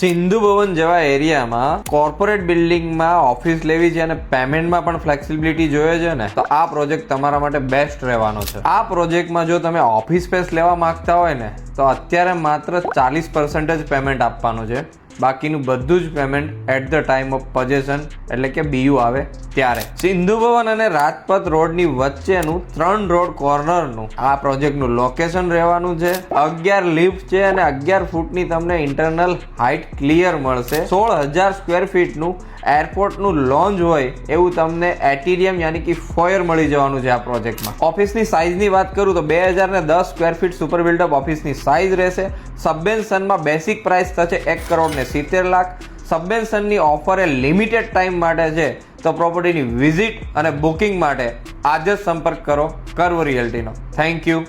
સિંધુ ભવન જેવા એરિયામાં કોર્પોરેટ બિલ્ડિંગમાં ઓફિસ લેવી છે અને પેમેન્ટમાં પણ ફ્લેક્સિબિલિટી જોઈએ છે ને, તો આ પ્રોજેક્ટ તમારા માટે બેસ્ટ રહેવાનો છે. આ પ્રોજેક્ટમાં જો તમે ઓફિસ સ્પેસ લેવા માંગતા હોય ને, તો અત્યારે માત્ર 40% જ પેમેન્ટ આપવાનું છે. બાકીનું બધું જ payment at the time of possession એટલે કે BU આવે ત્યારે. સિંધુ ભવન અને રાજપથ રોડની વચ્ચેનું 3 રોડ કોર્નરનું આ પ્રોજેક્ટનું લોકેશન રહેવાનું છે. 11 લિફ્ટ છે અને 11 ફૂટની તમને ઇન્ટરનલ હાઇટ ક્લિયર મળશે. 16,000 સ્ક્વેર ફીટનું એરપોર્ટનું લોન્જ હોય એવું તમને એટીરિયમ યાની કે ફોયર મળી જવાનું છે આ પ્રોજેક્ટમાં. ઓફિસની સાઇઝની વાત કરું તો 2010 સ્ક્વેર ફીટ સુપર બિલ્ડઅપ ઓફિસની સાઇઝ રહેશે. સબવેન્શનમાં બેસિક પ્રાઇસ થશે 1,70,00,000. સબવેન્શનની ઓફર એ લિમિટેડ ટાઈમ માટે છે, તો પ્રોપર્ટીની વિઝિટ અને બુકિંગ માટે આજે જ સંપર્ક કરો કર્વ રિયલ્ટીનો. Thank you.